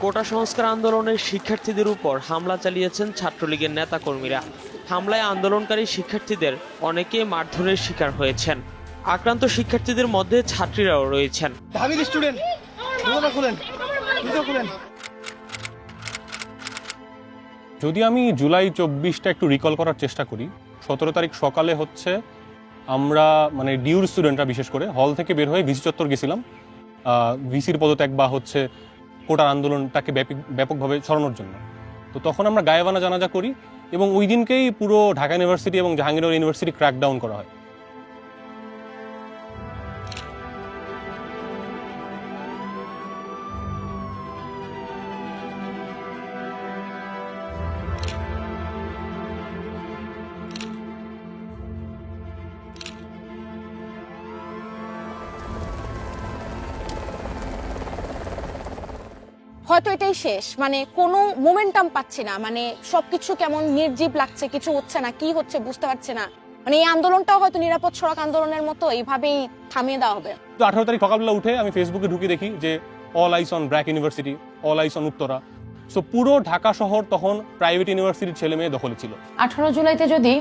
কোটা সংস্কার আন্দোলনের শিক্ষার্থীদের উপর হামলা চালিয়েছেন ছাত্রলীগের নেতাকর্মীরা। হামলায় আন্দোলনকারী শিক্ষার্থীদের অনেকে মারধরের শিকার হয়েছেন। আক্রান্ত শিক্ষার্থীদের মধ্যে ছাত্রীরাও রয়েছেন। যদি আমি জুলাই 24টা একটু রিকল করার চেষ্টা করি, 17 তারিখ সকালে হচ্ছে আমরা মানে ডিউর স্টুডেন্টরা বিশেষ করে হল থেকে বের হয়ে ভিসি চত্বর গেছিলাম ভিসির পদত্যাগ বা হচ্ছে কোটার আন্দোলনটাকে ব্যাপকভাবে ছড়ানোর জন্য। তো তখন আমরা গায়েবানা জানাজা করি এবং ওই দিনকেই পুরো ঢাকা ইউনিভার্সিটি এবং জাহাঙ্গীরনগর ইউনিভার্সিটি ক্র্যাকডাউন করা হয়। হয়তো এটাই শেষ, মানে কোনো মোমেন্টাম পাচ্ছি না, মানে সবকিছু কেমন নির্জীব লাগছে, কিছু হচ্ছে না, কি হচ্ছে বুঝতে পারছি না। মানে এই আন্দোলনটাও হয়তো নিরাপদ সড়ক আন্দোলনের মতো এইভাবেই থামিয়ে দেওয়া হবে। তো 18 তারিখ সকালবেলা উঠে আমি ফেসবুকে ঢুকে দেখি যে all ice on BRAC university, all ice on Uttara. So পুরো ঢাকা শহর তখন প্রাইভেট ইউনিভার্সিটির ছেলে মেয়ে দখলে ছিল। 18 জুলাইতে যদি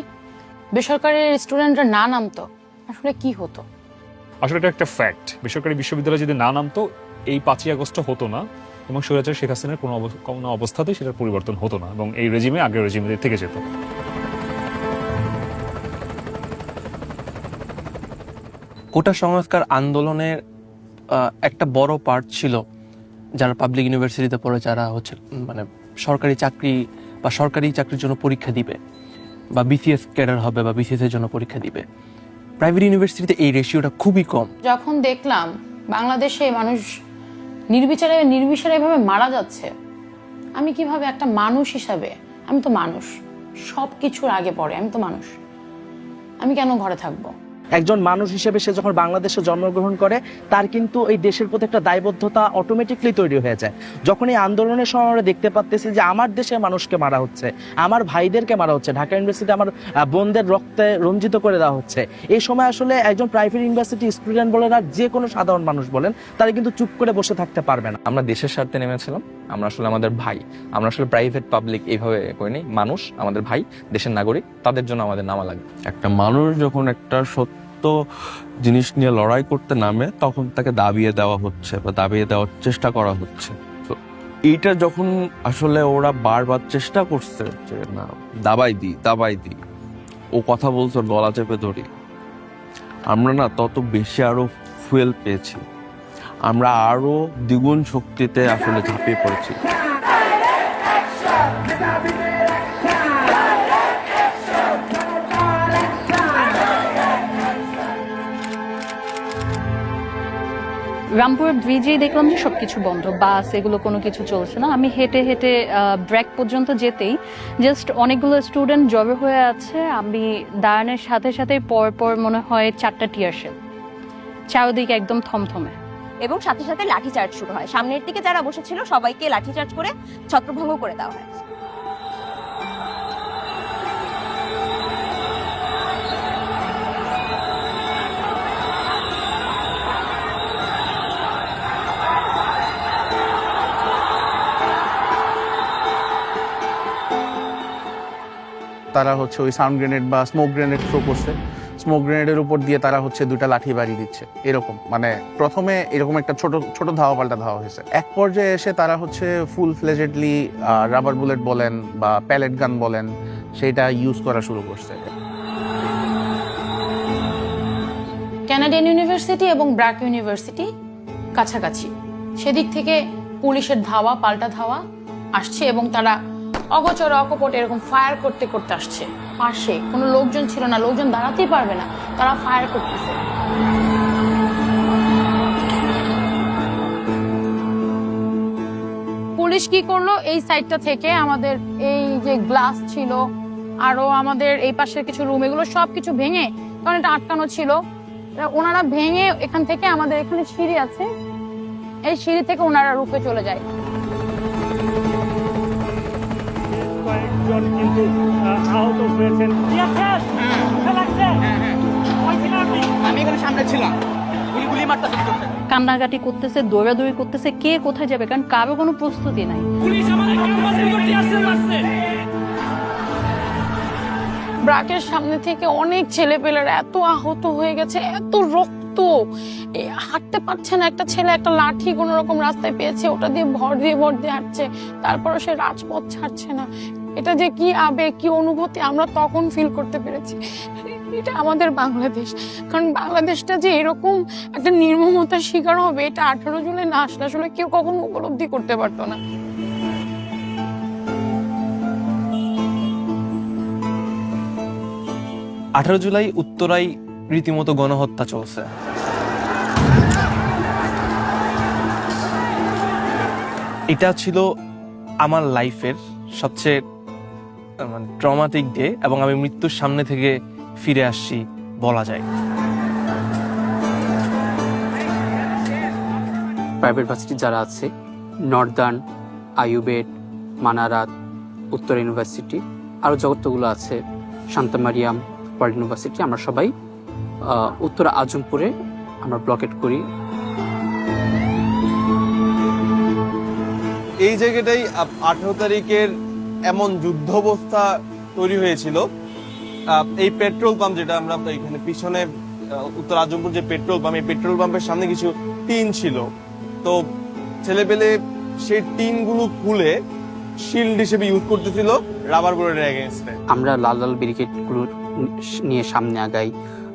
বেসরকারি স্টুডেন্টরা না নামতো আসলে কি হতো? আসলে এটা একটা ফ্যাক্ট। বেসরকারি বিশ্ববিদ্যালয় যদি না নামতো এই 5ই আগস্ট হতো না এবং স্বৈরাচার শেখ হাসিনার কোনো অবস্থাতেই সেটার পরিবর্তন হতো না এবং এই রেজিমে আগের রেজিমে থেকে যেত। কোটা সংস্কার আন্দোলনের একটা বড় পার্ট ছিল যারা পাবলিক ইউনিভার্সিটিতে পড়ে, যারা হচ্ছে মানে সরকারি চাকরি বা সরকারি চাকরির জন্য পরীক্ষা দিবে বা বিসিএস ক্যাডার হবে বা বিসিএস এর জন্য পরীক্ষা দিবে। প্রাইভেট ইউনিভার্সিটিতে এই রেশিওটা খুবই কম। যখন দেখলাম বাংলাদেশে মানুষ নির্বিচারে এভাবে মারা যাচ্ছে, আমি কিভাবে একটা মানুষ হিসাবে, আমি তো মানুষ, সব কিছুর আগে পড়ে আমি তো মানুষ, আমি কেন ঘরে থাকবো? একজন মানুষ হিসেবে সে যখন বাংলাদেশে জন্মগ্রহণ করে তার কিন্তু এই দেশের প্রতি একটা দায়বদ্ধতা অটোমেটিকলি তৈরি হয়ে যায়। যখন এই আন্দোলনের সময় আমরা দেখতে পাচ্ছি যে আমার দেশের মানুষকে মারা হচ্ছে, আমার ভাইদেরকে মারা হচ্ছে, ঢাকা ইউনিভার্সিটি আমার বোনদের রক্তে রঞ্জিত করে দেওয়া হচ্ছে, এই সময় আসলে একজন প্রাইভেট ইউনিভার্সিটি স্টুডেন্ট বলেন আর যে কোনো সাধারণ মানুষ বলেন তারা কিন্তু চুপ করে বসে থাকতে পারবে না। আমরা দেশের স্বার্থে নেমেছিলাম, আমরা আসলে আমাদের ভাই, আমরা আসলে প্রাইভেট পাবলিক এইভাবে করিনি, মানুষ আমাদের ভাই, দেশের নাগরিক, তাদের জন্য আমাদের নামা লাগবে। একটা মানুষ যখন একটা সত্য জিনিস নিয়ে লড়াই করতে নামে তখন তাকে দাবিয়ে দেওয়া হচ্ছে বা দাবিয়ে দেওয়ার চেষ্টা করা হচ্ছে। তো এইটা যখন আসলে ওরা বারবার চেষ্টা করছে যে না দাবাই দিই, ও কথা বলছে গলা চেপে ধরি, আমরা না তত বেশি আরো ফুয়েল পেয়েছি, আমরা আরো দ্বিগুণ শক্তিতে আসলে ঝাঁপিয়ে পড়েছি। রামপুর ব্রিজে দেখলাম যে সবকিছু বন্ধ, বাস এগুলো কোনো কিছু চলছে না। আমি হেঁটে হেঁটে ব্র্যাক পর্যন্ত যেতেই জাস্ট অনেকগুলো স্টুডেন্ট জড়ো হয়ে আছে। আমি দাঁড়ানোর সাথে সাথে পর মনে হয় 4টা টিয়ার শেল, চারদিকে একদম থমথমে, এবং সাথে সাথে লাঠিচার্জ শুরু হয়। সামনের দিকে যারা বসেছিল সবাইকে লাঠিচার্জ করে ছত্রভঙ্গ করে দেওয়া হয়। তারা হচ্ছে ওই সাউন্ড গ্রেনেড বা স্মোক গ্রেনেড থ্রো করছে, স্মোক গ্রেনেডের উপর দিয়ে তারা হচ্ছে 2টা লাঠি বাড়ি দিচ্ছে। এরকম মানে প্রথমে এরকম একটা ছোট ধাওয়া পাল্টা ধাওয়া হয়েছে। এক পর্যায়ে এসে তারা হচ্ছে ফুল ফ্লেজেডলি রাবার বুলেট বলেন বা প্যালেট গান বলেন সেটা ইউজ করা শুরু করছে। কানাডিয়ান ইউনিভার্সিটি এবং ব্র্যাক ইউনিভার্সিটি কাছাকাছি, সেদিক থেকে পুলিশের ধাওয়া পাল্টা ধাওয়া আসছে এবং তারা অগোচর অকপট এরকম ফায়ার করতে করতে আসছে। পাশে কোনো লোকজন ছিল না, লোকজন দাঁড়াতেই পারবে না, তারা ফায়ার করতেছে। পুলিশ কি করলো, এই সাইডটা থেকে আমাদের এই যে গ্লাস ছিল আরো আমাদের এই পাশের কিছু রুম, এগুলো সবকিছু ভেঙে, কারণ এটা আটকানো ছিল, ওনারা ভেঙে এখান থেকে আমাদের এখানে সিঁড়ি আছে, এই সিঁড়ি থেকে ওনারা রুফে চলে যায়। কিন্তু আহত হয়েছেন। আমি এখানে সামনে ছিলাম, গুলি মারতে কান্নাকাটি করতেছে, দৌড়াদৌড়ি করতেছে, কে কোথায় যাবে, কারণ কারো কোনো প্রস্তুতি নাই। ব্রাকের সামনে থেকে অনেক ছেলেপেলেরা এত আহত হয়ে গেছে, এত রক্ত, হাঁটতে পারছে না। একটা ছেলে একটা লাঠি কোন রকম রাস্তায় পেয়েছে, ওটা দিয়ে ভর দিয়ে হাঁটছে, তারপরে সে রাজপথ ছাড়ছে না। এটা যে কি আবেগ, কি অনুভূতি আমরা তখন ফিল করতে পেরেছি। এটা আমাদের বাংলাদেশ, কারণ বাংলাদেশটা যে এরকম একটা নির্মমতার শিকার হবে এটা 18 জুলাই না আসলে আসলে কেউ কখনো উপলব্ধি করতে পারতো না। 18 জুলাই উত্তরায় রীতিমতো গণহত্যা চলছে। এটা ছিল আমার লাইফের সবচেয়ে ট্রমাটিক ডে, এবং আমি মৃত্যুর সামনে থেকে ফিরে আসছি বলা যায়। প্রাইভেট ভার্সিটি যারা আছে, নর্দার্ন, আইউবেট, মানারাত, উত্তর ইউনিভার্সিটি, আরও যতগুলো আছে, শান্তা মারিয়াম, ওয়ার্ল্ড ইউনিভার্সিটি, আমরা সবাই উত্তর আজমপুরে আমরা ব্লকেট করি। এই জায়গাটাই 18 তারিখের এমন যুদ্ধাবস্থা তৈরি হয়েছিল। এই পেট্রোল পাম্প যেটা আমরা এখানে পিছনে উত্তর আজমপুর যে পেট্রোল পাম্প, এই পেট্রোল পাম্পের সামনে কিছু টিন ছিল, তো ছেলেপেলে সেই টিন গুলো খুলে শিল্ড হিসেবে ইউজ করতেছিল রাবার বুলেটের এগেইনস্টে। আমরা লাল লাল ব্যারিকেড গুলো নিয়ে সামনে আগাই,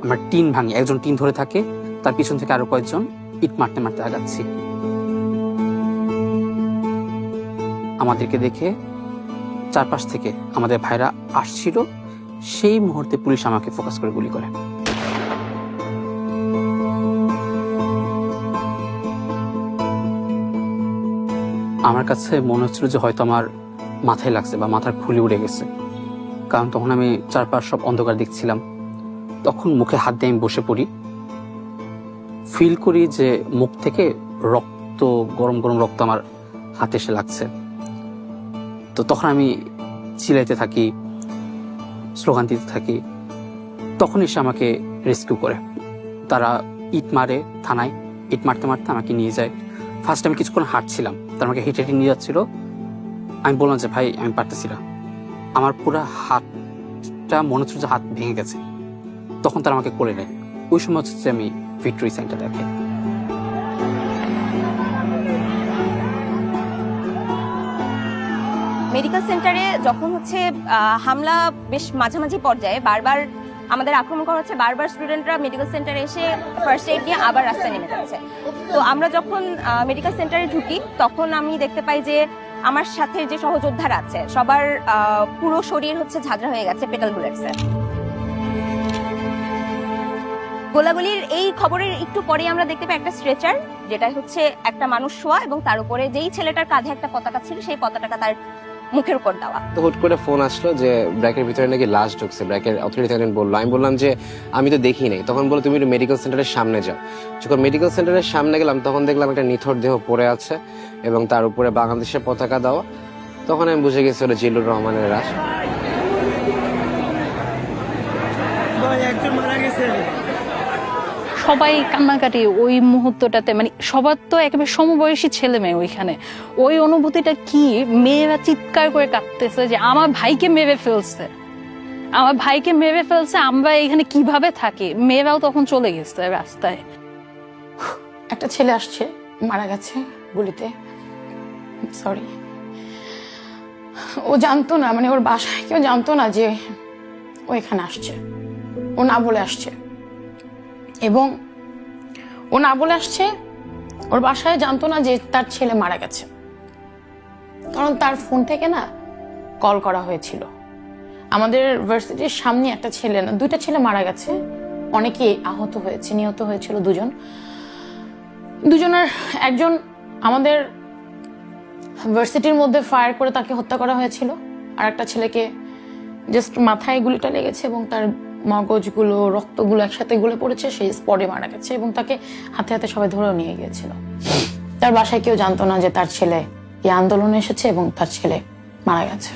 আমরা টিন ভাঙি, একজন টিন ধরে থাকে, তার পিছন থেকে আরো কয়েকজন ইট মারতে মারতে আগাচ্ছি। আমাদেরকে দেখে চারপাশ থেকে আমাদের ভাইরা আসছিল, সেই মুহূর্তে পুলিশ আমাকে ফোকাস করে গুলি করে। আমার কাছে মনে হচ্ছিল যে হয়তো আমার মাথায় লাগছে বা মাথার খুলি উড়ে গেছে, কারণ তখন আমি চারপাশ সব অন্ধকার দেখছিলাম। তখন মুখে হাত দিয়ে আমি বসে পড়ি, ফিল করি যে মুখ থেকে রক্ত, গরম গরম রক্ত আমার হাতে এসে লাগছে। তো তখন আমি চিল্লাইতে থাকি, স্লোগান দিতে থাকি। তখন এসে আমাকে রেস্কিউ করে, তারা ইট মারে থানায়, ইট মারতে মারতে আমাকে নিয়ে যায়। ফার্স্ট আমি কিছুক্ষণ হাঁটছিলাম, তারা আমাকে হেঁটে হেঁটে নিয়ে যাচ্ছিল। আমি বললাম যে ভাই আমি পারতেছি না, আমার পুরো হাতটা মনে হচ্ছে যে হাত ভেঙে গেছে। তখন তারা আমাকে করে নেয়। ওই সময় হচ্ছে আমি ভিক্টোরি সেন্টার দেখে। মেডিকেল সেন্টারে যখন হচ্ছে হামলা বেশ মাঝামাঝি পর্যায়ে বারবার আমাদের আক্রমণ করা হচ্ছে, বারবার স্টুডেন্টরা মেডিকেল সেন্টারে এসে ফার্স্ট এইড নিয়ে আবার রাস্তায় নেমে যাচ্ছে। তো আমরা যখন মেডিকেল সেন্টারে ঢুকি তখন আমি দেখতে পাই যে আমার সাথে যে সহযোদ্ধারা আছে সবার পুরো শরীর হচ্ছে ঝাঁঝরা হয়ে গেছে পেটাল বুলেটসে। গোলাগুলির এই খবরের একটু পরে আমরা দেখতে পাই একটা স্ট্রেচার, যেটা হচ্ছে একটা মানুষ শোয়া, এবং তার উপরে যেই ছেলেটার কাঁধে একটা পতাকা ছিল সেই পতাকাটা তার মুখের উপর দেওয়া। তো হুট করে ফোন আসলো যে ব্র্যাকের ভিতরে নাকি লাশ ঢুকছে। ব্র্যাকের অথরিটি বললো, আমি বললাম যে আমি তো দেখি নাই। তখন বললো তুমি মেডিকেল সেন্টারের সামনে যাও। যখন মেডিকেল সেন্টারের সামনে গেলাম তখন দেখলাম একটা নিথর দেহ পড়ে আছে এবং তার উপরে বাংলাদেশের পতাকা দেওয়া। তখন আমি বুঝে গেছি ওটা জিল্লুর রহমানের লাশ। সবাই কান্নাকাটি ওই মুহূর্তটাতে, মানে সবার তো একেবারে সমবয়সী ছেলে মেয়ে ওইখানে। ওই অনুভূতিটা কি, মেয়েরা চিৎকার করে কাঁদতেছে যে আমার ভাইকে মেরে ফেলছে, আমার ভাইকে মেরে ফেলছে, আমরা এখানে কিভাবে থাকি। মেয়েরাও তখন চলে গেছে রাস্তায়। একটা ছেলে আসছে, মারা গেছে গুলিতে, সরি। ও জানতো না, মানে ওর বাসায় কেউ জানতো না যে ও এখানে আসছে, ও না বলে আসছে। এবং ও না বলে আসছে, ওর বাসায় জানতো না যে তার ছেলে মারা গেছে, কারণ তার ফোন থেকে না কল করা হয়েছিল। আমাদের ভার্সিটির সামনে একটা ছেলে না, দুইটা ছেলে মারা গেছে, অনেকে আহত হয়েছে, নিহত হয়েছিল দুজনের একজন আমাদের ভার্সিটির মধ্যে ফায়ার করে তাকে হত্যা করা হয়েছিল, আর একটা ছেলেকে জাস্ট মাথায় গুলিটা লেগেছে এবং তার মগজগুলো, রক্তগুলো একসাথে গলে পড়েছে, সেই স্পটে মারা গেছে। এবং তাকে হাতে হাতে সবাই ধরেও নিয়ে গিয়েছিল। তার বাসায় কেউ জানতো না যে তার ছেলে এই আন্দোলনে এসেছে এবং তার ছেলে মারা গেছে।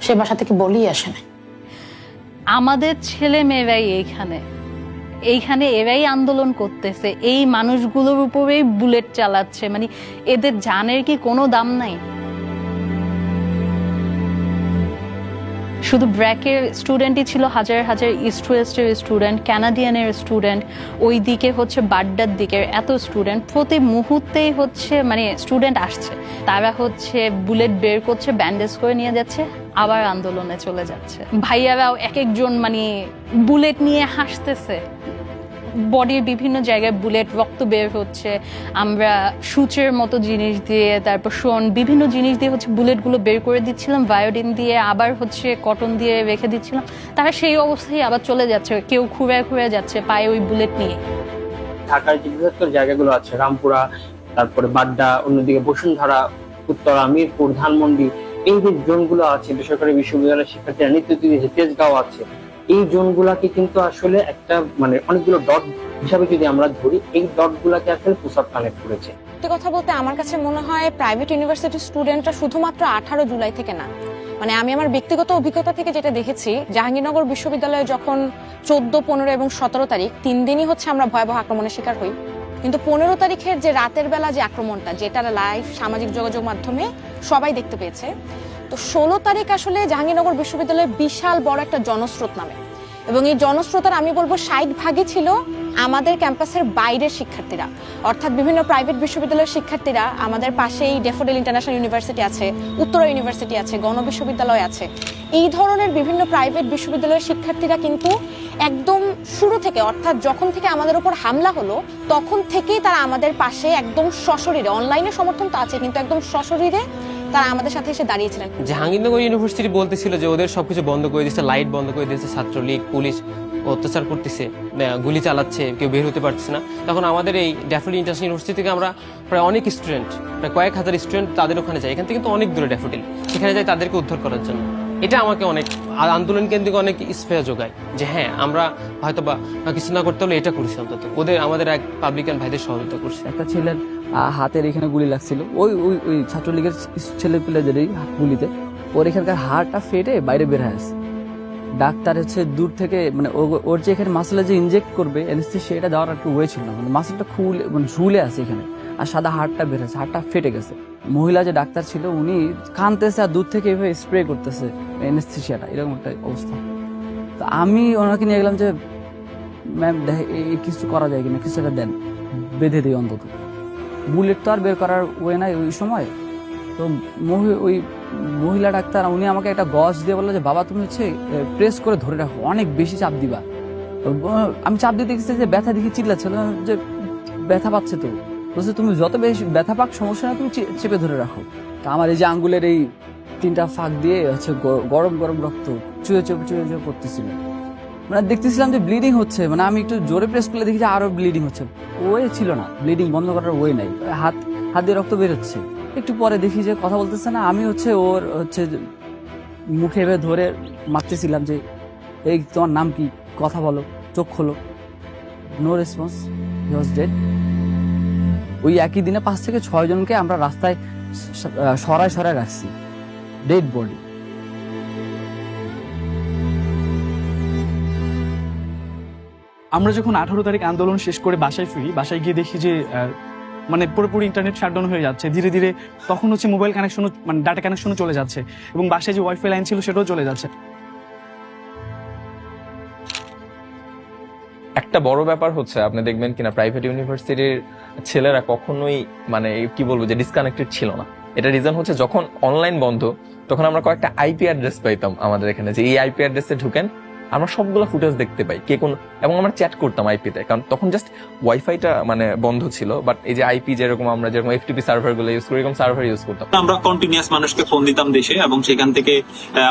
সে বাসা থেকে বলেই আসে না। আমাদের ছেলে মেয়েরাই এইখানে, এইখানে এরাই আন্দোলন করতেছে, এই মানুষগুলোর উপরেই বুলেট চালাচ্ছে, মানে এদের জানের কি কোনো দাম নাই? শুধু ব্র্যাকের স্টুডেন্টই ছিল হাজার হাজার, ইস্ট ওয়েস্টের স্টুডেন্ট, ক্যানাডিয়ানের স্টুডেন্ট, ওই দিকে হচ্ছে বাড্ডার দিকের এত স্টুডেন্ট, প্রতি মুহূর্তেই হচ্ছে মানে স্টুডেন্ট আসছে, তারা হচ্ছে বুলেট বের করছে, ব্যান্ডেজ করে নিয়ে যাচ্ছে, আবার আন্দোলনে চলে যাচ্ছে। ভাইয়ারাও এক একজন মানে বুলেট নিয়ে হাসতেছে, বডির বিভিন্ন জায়গায় বুলেট, রক্ত বের হচ্ছে, আমরা সূচের মতো জিনিস দিয়ে, তারপর বিভিন্ন জিনিস দিয়ে হচ্ছে বুলেটগুলো বের করে দিচ্ছিলাম, বায়োডিন দিয়ে, আবার হচ্ছে কটন দিয়ে রেখে দিচ্ছিলাম, তারা সেই অবস্থায় আবার চলে যাচ্ছে, কেউ খুঁড়ে যাচ্ছে পায়ে ওই বুলেট নিয়ে। ঢাকার যে বৃহত্তর জায়গাগুলো আছে, রামপুরা, তারপরে বাড্ডা, অন্যদিকে বসুন্ধরা, উত্তরা, মিরপুর, ধানমন্ডি, এই যে জোনগুলো আছে, বেসরকারি বিশ্ববিদ্যালয়ের শিক্ষার্থীরা নিত্য তেজগাঁও আছে, এই জোনগুলাকে কিন্তু আসলে একটা মানে অনেকগুলো ডট হিসাবে যদি আমরা ধরি, এই ডট গুলাকে আসলে পুশআপ কানেক্ট করেছে। সত্যি কথা বলতে আমার কাছে মনে হয় প্রাইভেট ইউনিভার্সিটির স্টুডেন্টরা শুধুমাত্র 18 জুলাই থেকে না, মানে আমি আমার ব্যক্তিগত অভিজ্ঞতা থেকে যেটা দেখেছি, জাহাঙ্গীরনগর বিশ্ববিদ্যালয়ে যখন 14, 15 এবং 17 তারিখ 3 দিনই হচ্ছে আমরা ভয়াবহ আক্রমণের শিকার হই, কিন্তু 15 তারিখের যে রাতের বেলা যে আক্রমণটা, যেটা লাইভ সামাজিক যোগাযোগ মাধ্যমে সবাই দেখতে পেয়েছে, তো 16 তারিখ আসলে জাহাঙ্গীরনগর বিশ্ববিদ্যালয়ে বিশাল বড় একটা জনস্রোত নামে, এবং এই জনস্রোতের আমি বলবো 60% ছিল আমাদের ক্যাম্পাসের বাইরের শিক্ষার্থীরা, অর্থাৎ বিভিন্ন প্রাইভেট বিশ্ববিদ্যালয়ের শিক্ষার্থীরা। আমাদের পাশেই ড্যাফোডিল ইন্টারন্যাশনাল ইউনিভার্সিটি আছে, উত্তরা ইউনিভার্সিটি আছে, গণ বিশ্ববিদ্যালয় আছে, এই ধরনের বিভিন্ন প্রাইভেট বিশ্ববিদ্যালয়ের শিক্ষার্থীরা কিন্তু একদম শুরু থেকে, অর্থাৎ যখন থেকে আমাদের উপর হামলা হলো তখন থেকেই তারা আমাদের পাশে একদম সশরীরে, অনলাইনে সমর্থন তো আছে কিন্তু একদম সশরীরে তারা আমাদের সাথে এসে দাঁড়িয়েছিলেন। জাহাঙ্গীরনগর ইউনিভার্সিটি বলতেছিল যে ওদের সবকিছু বন্ধ করে দিচ্ছে, লাইট বন্ধ করে দিচ্ছে, ছাত্রলীগ পুলিশ অত্যাচার করতেছে, গুলি চালাচ্ছে, কেউ বের হতে পারছে না। তখন আমাদের এই ড্যাফোডিল ইন্টারন্যাশনাল ইউনিভার্সিটি থেকে আমরা প্রায় অনেক স্টুডেন্ট, প্রায় কয়েক হাজার স্টুডেন্ট তাদের ওখানে যায়, এখান থেকে কিন্তু অনেক দূরে ড্যাফোডিল, সেখানে যায় তাদেরকে উদ্ধার করার জন্য। এটা আমাকে অনেক আন্দোলন কেন্দ্রিক অনেক স্পেয়ার যোগায় যে হ্যাঁ আমরা হয়তো বা কিছু না করতে হলে এটা করছি, অন্তত ওদের আমাদের এক পাবলিকান ভাইদের সহযোগিতা করছে। একটা ছেলের হাতের এখানে গুলি লাগছিল, ওই ওই ওই ছাত্রলীগের ছেলে পেলেদেরই গুলিতে, ওর এখানকার হাড়টা ফেটে বাইরে বের হয়ে আসে। ডাক্তার হচ্ছে দূর থেকে মানে ওর যে এখানে মাসেলে যে ইনজেক্ট করবে অ্যানেস্থেসিয়া, এটা দেওয়ার একটা ওয়ে ছিল না, মানে মাসেলটা খুলে মানে ঝুলে আছে এখানে, আর সাদা হাড়টা বের হয়েছে, হাড়টা ফেটে গেছে। মহিলা যে ডাক্তার ছিল উনি কাঁদতেছে আর দূর থেকে এভাবে স্প্রে করতেছে অ্যানেস্থেসিয়াটা, এরকম একটা অবস্থা। তো আমি ওনাকে নিয়ে গেলাম যে ম্যাম এই কিছু করা যায় কিনা, কিছু একটা দেন, বেঁধে দিই অন্তত। বুলেট তো আর বের করার ওয়ে নাই ওই সময়। তো ওই মহিলা ডাক্তার উনি আমাকে একটা গজ দিয়ে বললো যে বাবা তুমি হচ্ছে প্রেস করে ধরে রাখো, অনেক বেশি চাপ দিবা। আমি চাপ দিতে গেছি যে ব্যথা দেখি চিল্লাচ্ছিল যে ব্যথা পাচ্ছে, তো বলছে তুমি যত বেশি ব্যথা পাক সমস্যা না, তুমি চেপে ধরে রাখো। তা আমার এই যে আঙ্গুলের এই 3টা ফাঁক দিয়ে হচ্ছে গরম গরম রক্ত চুয়ে চুয়ে পড়তেছিল, মানে দেখতেছিলাম যে ব্লিডিং হচ্ছে, মানে আমি একটু জোরে প্রেস করলে দেখি যে আরো ব্লিডিং হচ্ছে, ওয়ে ছিল না, ব্লিডিং বন্ধ করার ওয়ে নাই, হাত দিয়ে রক্ত বের হচ্ছে। একটু পরে দেখি যে কথা বলতেছে না, আমি হচ্ছে ওর হচ্ছে মুখে ধরে মারতেছিলাম যে এই তোমার নাম কি, কথা বলো, চোখ খোলো, no response, he was dead. ওই একই দিনে 5 থেকে 6 জনকে আমরা রাস্তায় সরায় রাখছি, ডেড বডি। আমরা যখন 18 তারিখ আন্দোলন শেষ করে বাসায় ফিরি, বাসায় গিয়ে দেখি যে মানে পুরোপুরি ইন্টারনেট শাটডাউন হয়ে যাচ্ছে ধীরে ধীরে। তখন হচ্ছে মোবাইল কানেকশন মানে ডাটা কানেকশনও চলে যাচ্ছে, এবং বাসায় যে ওয়াইফাই লাইন ছিল সেটাও চলে যাচ্ছে। একটা বড় ব্যাপার হচ্ছে আপনি দেখবেন কিনা প্রাইভেট ইউনিভার্সিটির ছেলেরা কখনোই মানে কি বলবো যে ডিসকানেক্টেড ছিল না। এটা রিজন হচ্ছে যখন অনলাইন বন্ধ তখন আমরা কয়েকটা আইপি অ্যাড্রেস পাইতাম আমাদের এখানে, যে এই আইপি অ্যাড্রেসে ঢুকেন, আমরা সবগুলো ফুটেজ দেখতে পাই কে কোন, এবং আমরা চ্যাট করতাম আইপিতে, কারণ তখন জাস্ট ওয়াইফাইটা মানে বন্ধ ছিল, বাট এই যে আইপি যেরকম আমরা যেরকম এফটিপি সার্ভার গুলো ইউজ করি, এরকম সার্ভার ইউজ করতাম। আমরা কন্টিনিউয়াস মানুষকে ফোন দিতাম দেশে, এবং সেখান থেকে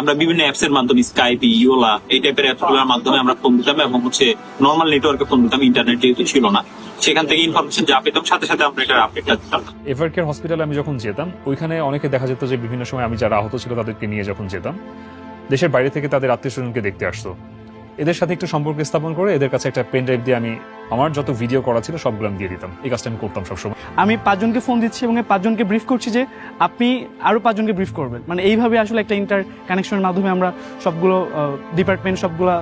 আমরা বিভিন্ন অ্যাপস এর মাধ্যমে স্কাইপ, ইওলা এই টাইপের অ্যাপস গুলোর মাধ্যমে আমরা ফোন দিতাম, এবং হচ্ছে নর্মাল নেটওয়ার্কে ফোন দিতাম, ইন্টারনেট যেহেতু ছিল না, সেখান থেকে ইনফরমেশন যা পেতাম সাথে সাথে আমরা এটার আপডেটটা দিতাম। এভারকেয়ার হসপিটালে আমি যখন যেতাম, ওইখানে অনেকে দেখা যেত যে বিভিন্ন সময় আমি যারা আহত ছিল তাদেরকে নিয়ে যখন যেতাম, দেশের বাইরে থেকে তাদের আত্মীয় স্বজনকে দেখতে আসতো, এদের সাথে একটু সম্পর্ক স্থাপন করে এদের কাছে একটা পেন ড্রাইভ দিয়ে আমি আমার যত ভিডিও করা ছিল সবগুলো আমি দিয়ে দিতাম। এই কাজটা আমি করতাম সবসময়। আমি 5 জনকে ফোন দিচ্ছি এবং এই 5 জনকে ব্রিফ করছি যে আপনি আরো 5 জনকে ব্রিফ করবেন। মানে এইভাবে আসলে একটা ইন্টার কানেকশনের মাধ্যমে আমরা সবগুলো ডিপার্টমেন্ট সবগুলো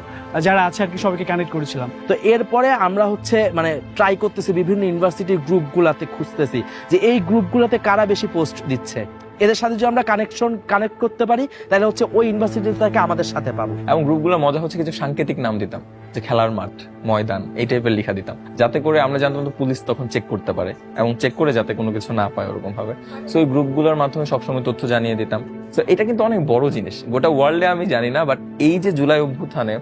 যারা আছে আর কি সবাইকে কানেক্ট করেছিলাম। তো এরপরে আমরা হচ্ছে মানে ট্রাই করতেছি বিভিন্ন ইউনিভার্সিটির গ্রুপগুলোতে খুঁজতেছি যে এই গ্রুপগুলোতে কারা বেশি পোস্ট দিচ্ছে, এদের সাথে যদি আমরা কানেক্ট করতে পারি তাহলে হচ্ছে ওই ইউনিভার্সিটি থেকে আমাদের সাথে পাবো। এবং গ্রুপগুলোর মজা হচ্ছে কিছু সাংকেতিক নাম দিতাম, যে খেলার মাঠ, ময়দান, এই টাইপের লেখা দিতাম, যাতে করে আমরা জানতাম পুলিশ তখন চেক করতে পারে এবং চেক করে যাতে কোনো কিছু না পায় ওরকম ভাবে। সো ওই গ্রুপগুলোর মাধ্যমে সবসময় তথ্য জানিয়ে দিতাম। তো এটা কিন্তু অনেক বড় জিনিস, গোটা ওয়ার্ল্ডে আমি জানি না, বাট এই যে জুলাই অভ্যুত্থানে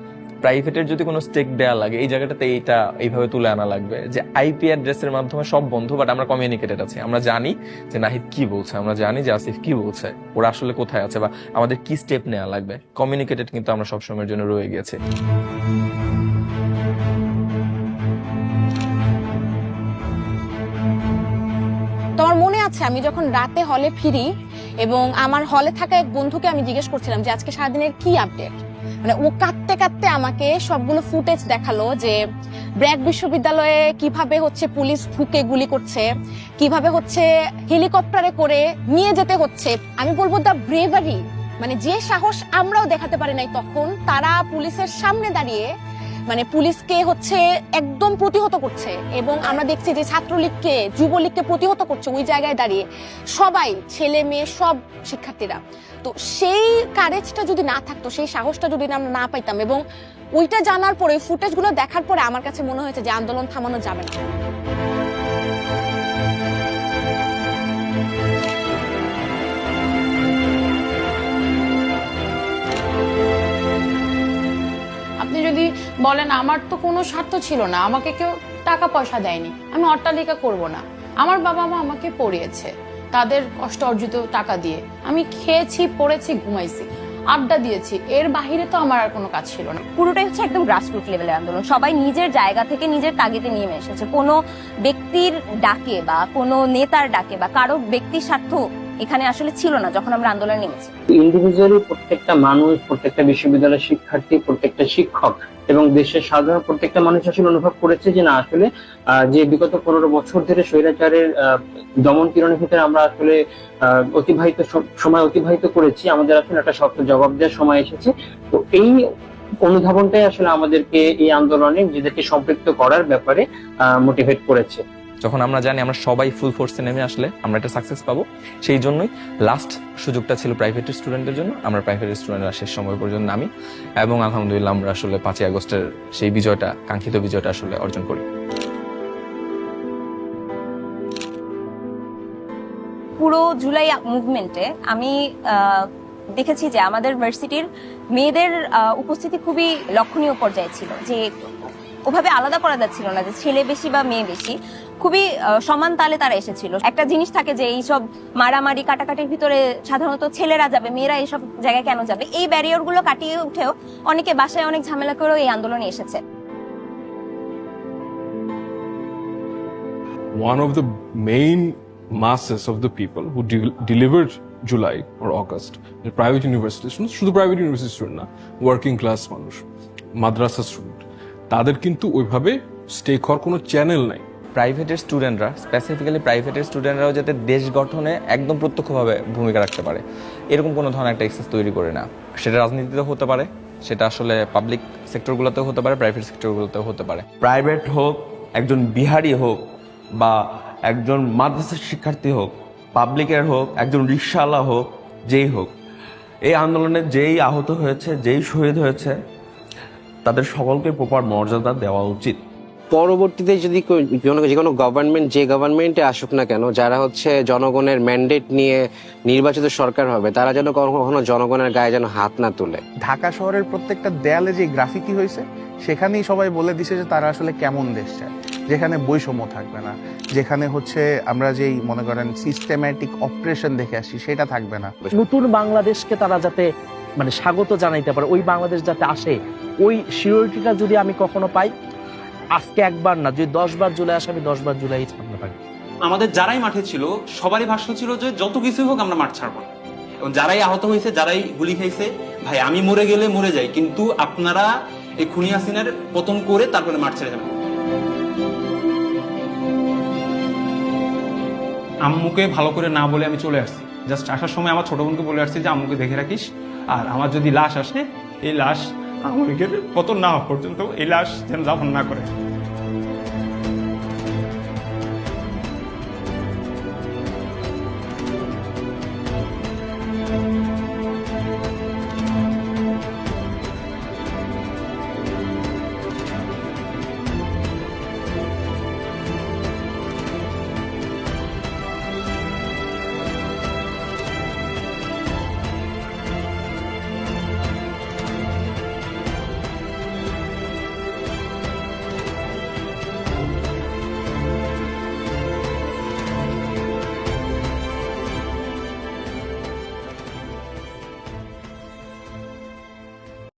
প্রাইভেটের যদি কোনো স্টেক দেয়া লাগে এই জায়গাটাতে এইটা এইভাবে তুলে আনা লাগবে যে আইপি অ্যাড্রেসের মাধ্যমে সব বন্ধ, বাট আমরা কমিউনিকেটেড আছি, আমরা জানি যে নাহিদ কি বলছে, আমরা জানি যে আসিফ কি বলছে, ওরা আসলে কোথায় আছে বা আমাদের কি স্টেপ নেওয়া লাগবে। কমিউনিকেটেড কিন্তু আমরা সবসময়ের জন্য রয়ে গেছি। তোমার মনে আছে আমি যখন রাতে হলে ফিরি এবং আমার হলে থাকা এক বন্ধুকে আমি জিজ্ঞেস করছিলাম যে আজকে সারাদিনের কি আপডেট, মানে ও কাঁদতে কাঁদতে আমাকে সবগুলো ফুটেজ দেখালো যে ব্র্যাক বিশ্ববিদ্যালয়ে কিভাবে হচ্ছে পুলিশ ঢুকে গুলি করছে, কিভাবে হচ্ছে হেলিকপ্টারে করে নিয়ে যেতে হচ্ছে। আমি বলবো দা ব্রেভারি, মানে যে সাহস আমরাও দেখাতে পারি নাই তখন, তারা পুলিশের সামনে দাঁড়িয়ে মানে পুলিশকে হচ্ছে একদম প্রতিহত করছে। এবং আমরা দেখছি যে ছাত্রলীগকে, যুবলীগকে প্রতিহত করছে ওই জায়গায় দাঁড়িয়ে সবাই, ছেলে মেয়ে সব শিক্ষার্থীরা। তো সেই কারেজটা যদি না থাকতো, সেই সাহসটা যদি আমরা না পাইতাম, এবং ওইটা জানার পরে ফুটেজগুলো দেখার পরে আমার কাছে মনে হয়েছে যে আন্দোলন থামানো যাবে না। আপনি যদি বলেন আমার তো কোনো স্বার্থ ছিল না, আমাকে কেউ টাকা পয়সা দেয়নি, আমি অট্টালিকা করব না, আমার বাবা মা আমাকে পড়িয়েছে তাদের কষ্ট অর্জিত টাকা দিয়ে, আমি খেয়েছি, পড়েছি, ঘুমাইছি, আড্ডা দিয়েছি, এর বাহিরে তো আমার আর কোনো কাজ ছিল না। পুরোটাই হচ্ছে একদম গ্রাসরুট লেভেলের আন্দোলন, সবাই নিজের জায়গা থেকে নিজের তাগিদে নিয়ে এসেছে। কোনো ব্যক্তির ডাকে বা কোনো নেতার ডাকে বা কারো ব্যক্তির স্বার্থ এখানে আসলে ছিল না যখন আমরা আন্দোলনে নেমেছি। ইন্ডিভিজুয়ালি প্রত্যেকটা মানুষ, প্রত্যেকটা বিশ্ববিদ্যালয়ের শিক্ষার্থী, প্রত্যেকটা শিক্ষক এবং দেশের সাধারণ প্রত্যেকটা মানুষ আসলে অনুভব করেছে যে না আসলে যে বিগত 15 বছর ধরে স্বৈরাচারের দমন পীড়নের ভিতরে আমরা আসলে সময় অতিবাহিত করেছি, আমাদের আসলে একটা শক্ত জবাব দেওয়ার সময় এসেছে। তো এই অনুধাবনটাই আসলে আমাদেরকে এই আন্দোলনে নিজেদেরকে সম্পৃক্ত করার ব্যাপারে মোটিভেট করেছে। যখন আমরা জানি আমরা সবাই ফুল ফোর্সে নেমে আসলে আমরা একটা সাকসেস পাবো, সেই জন্যই লাস্ট সুযোগটা ছিল প্রাইভেট স্টুডেন্টের জন্য। আমরা প্রাইভেট স্টুডেন্টরা শেষ সময় পর্যন্ত নামি এবং আলহামদুলিল্লাহ আমরা আসলে 5ই আগস্টের সেই বিজয়টা, কাঙ্ক্ষিত বিজয়টা আসলে অর্জন করি। পুরো জুলাই মুভমেন্টে আমি দেখেছি যে আমাদের ভার্সিটির মেয়েদের উপস্থিতি খুবই লক্ষণীয় পর্যায়ে ছিল, যে ওভাবে আলাদা করা যাচ্ছিল না যে ছেলে বেশি বা মেয়ে বেশি, খুবই সমান তালে তারা এসেছিল। একটা জিনিস থাকে যে এইসব মারামারি কাটাকাটির ভিতরে সাধারণত ছেলেরা যাবে, মেয়েরা এইসব জায়গায় কেন যাবে, এই ব্যারিয়ার গুলো কাটিয়ে উঠেও অনেকে বাসায় অনেক ঝামেলা করেও এই আন্দোলনে এসেছে। One of the main masses of the people who delivered July or August, the private universities, শুধু প্রাইভেট ইউনিভার্সিটি স্টুডেন্ট না, ওয়ার্কিং ক্লাস মানুষ, মাদ্রাসা স্টুডেন্ট, তাদের কিন্তু ওইভাবে স্টেক হওয়ার কোনো চ্যানেল নাই। প্রাইভেটের স্টুডেন্টরা, স্পেসিফিক্যালি প্রাইভেটের স্টুডেন্টরাও যাতে দেশ গঠনে একদম প্রত্যক্ষভাবে ভূমিকা রাখতে পারে এরকম কোনো ধরনের একটা এক্সেস তৈরি করে না। সেটা রাজনীতিতেও হতে পারে, সেটা আসলে পাবলিক সেক্টরগুলোতেও হতে পারে, প্রাইভেট সেক্টরগুলোতেও হতে পারে। প্রাইভেট হোক, একজন বিহারি হোক বা একজন মাদ্রাসার শিক্ষার্থী হোক, পাবলিকের হোক, একজন রিক্সাওয়ালা হোক, যেই হোক, এই আন্দোলনে যেই আহত হয়েছে, যেই শহীদ হয়েছে, তাদের সকলকে প্রপার মর্যাদা দেওয়া উচিত। পরবর্তীতে যদি যে কোনো গভর্নমেন্ট, যে গভর্নমেন্টে আসুক না কেন, যারা হচ্ছে জনগণের ম্যান্ডেট নিয়ে নির্বাচিত সরকার হবে, তারা যেন কখনো জনগণের গায়ে যেন হাত না তুলে। ঢাকা শহরের প্রত্যেকটা দেয়ালে যে গ্রাফিতি হয়েছে সেখানেই সবাই বলে দিছে যে তারা আসলে কেমন দেশ চায়, যেখানে বৈষম্য থাকবে না, যেখানে হচ্ছে আমরা যেই মনে করেন সিস্টেম্যাটিক অপারেশন দেখে আসি সেটা থাকবে না। নতুন বাংলাদেশকে তারা যাতে মানে স্বাগত জানাইতে পারে, ওই বাংলাদেশ যাতে আসে, ওই সিওরিটিটা যদি আমি কখনো পাই, আজকে একবার না, যদি 10 বার জুলাই আসে আমি 10 বার জুলাই সামনে থাকি। আমাদের যারাই মাঠে ছিল সবারই ভাষ্য ছিল যে যত কিছু হোক আমরা মাঠ ছাড়বো, এবং যারাই আহত হয়েছে, যারাই গুলি খাইছে, ভাই আমি মরে গেলে মরে যাই, কিন্তু আপনারা এই খুনি হাসিনার পতন করে তারপরে মাঠ ছেড়ে যাবেন। আম্মুকে ভালো করে না বলে আমি চলে আসছি। জাস্ট আসার সময় আমার ছোট বোনকে বলে আসছি যে আম্মুকে দেখে রাখিস, আর আমার যদি লাশ আসে এই লাশ আওয়ামী লীগের পতন না হওয়া পর্যন্ত এই লাশ যেন দাফন না করে।